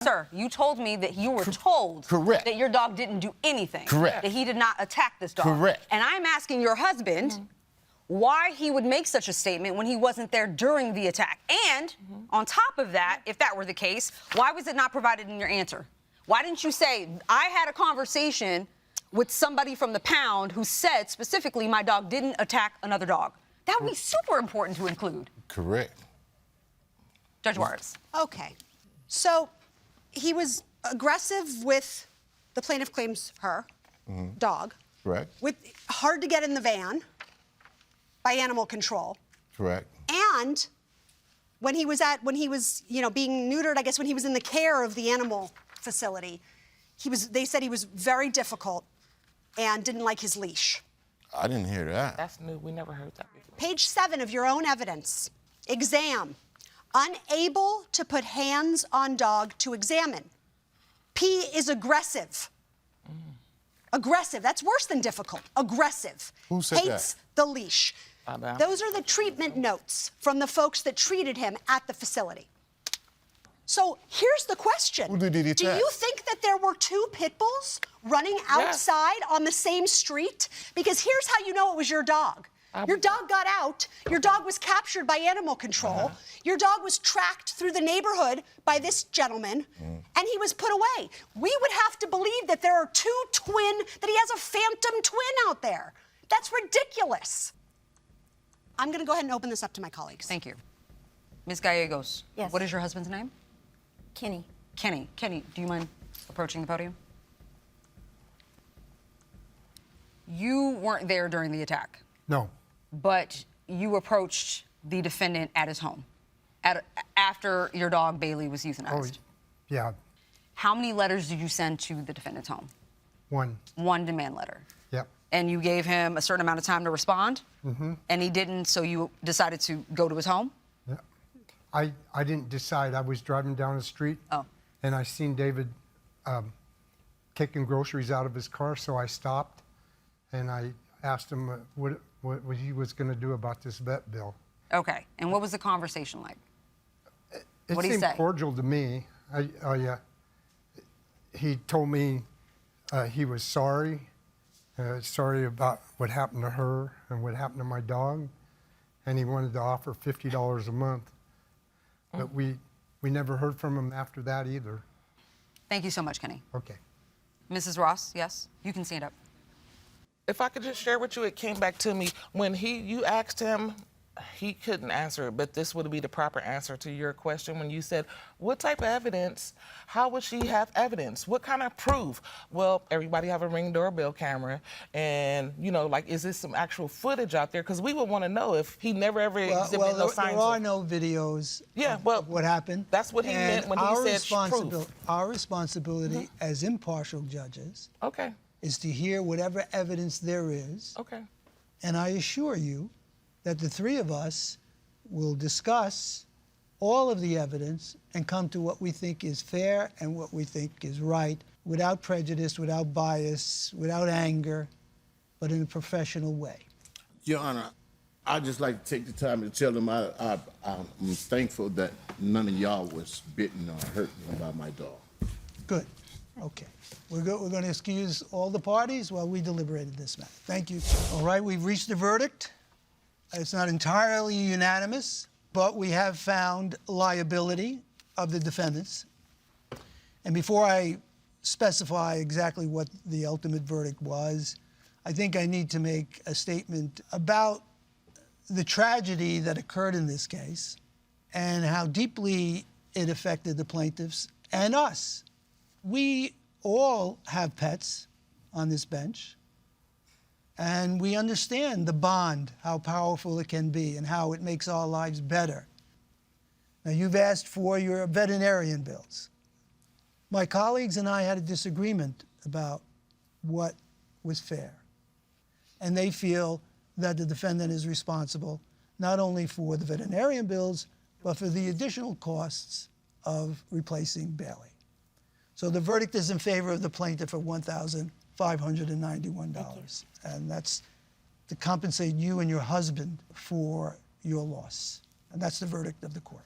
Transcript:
Sir, you told me that you were told Correct. that your dog didn't do anything. Correct. That he did not attack this dog. Correct. And I'm asking your husband why he would make such a statement when he wasn't there during the attack. And on top of that, if that were the case, why was it not provided in your answer? Why didn't you say, I had a conversation with somebody from the pound who said specifically my dog didn't attack another dog? That would be super important to include. Correct. Judge Juarez. Okay. So he was aggressive with, the plaintiff claims her, dog. Correct. With hard to get in the van by animal control. Correct. And when he was, being neutered, I guess when he was in the care of the animal facility, they said he was very difficult and didn't like his leash. I didn't hear that. That's new. We never heard that before. Page 7 of your own evidence. Exam. Unable to put hands on dog to examine. P is aggressive. Aggressive. That's worse than difficult. Aggressive. Who said Hates that? the leash. Those are the treatment notes from the folks that treated him at the facility. So here's the question. Who did he attack? Do you think that there were 2 pit bulls running outside on the same street? Because here's how you know it was your dog. Your dog got out. Your dog was captured by animal control. Your dog was tracked through the neighborhood by this gentleman, and he was put away. We would have to believe that there are that he has a phantom twin out there. That's ridiculous. I'm going to go ahead and open this up to my colleagues. Thank you. Ms. Gallegos. Yes. What is your husband's name? Kenny. Kenny. Kenny, do you mind approaching the podium? You weren't there during the attack. No. But you approached the defendant at his home after your dog Bailey was euthanized. Oh, yeah. How many letters did you send to the defendant's home? 1. One demand letter. Yep. And you gave him a certain amount of time to respond? And he didn't, so you decided to go to his home? Yeah. I didn't decide. I was driving down the street. Oh. And I seen David taking groceries out of his car, so I stopped and I asked him what he was going to do about this vet bill. Okay. And what was the conversation like? It What'd he seemed say? cordial to me. He told me he was sorry. Sorry about what happened to her and what happened to my dog. And he wanted to offer $50 a month. But we never heard from him after that either. Thank you so much, Kenny. Okay. Mrs. Ross, yes? You can stand up. If I could just share with you, it came back to me when you asked him, he couldn't answer it, but this would be the proper answer to your question when you said, what type of evidence? How would she have evidence? What kind of proof? Well, everybody have a Ring doorbell camera, and, is this some actual footage out there? Because we would want to know if he never ever exhibited no signs. There are no videos of what happened. That's what he meant when he said proof. Our responsibility as impartial judges is to hear whatever evidence there is. Okay. And I assure you that the 3 of us will discuss all of the evidence and come to what we think is fair and what we think is right, without prejudice, without bias, without anger, but in a professional way. Your Honor, I'd just like to take the time to tell them I'm thankful that none of y'all was bitten or hurt by my dog. Good. Okay. We're going to excuse all the parties while we deliberated this matter. Thank you. All right, we've reached a verdict. It's not entirely unanimous, but we have found liability of the defendants. And before I specify exactly what the ultimate verdict was, I think I need to make a statement about the tragedy that occurred in this case and how deeply it affected the plaintiffs and us. We all have pets on this bench. And we understand the bond, how powerful it can be, and how it makes our lives better. Now, you've asked for your veterinarian bills. My colleagues and I had a disagreement about what was fair. And they feel that the defendant is responsible not only for the veterinarian bills, but for the additional costs of replacing Bailey. So the verdict is in favor of the plaintiff at $1,591. And that's to compensate you and your husband for your loss. And that's the verdict of the court.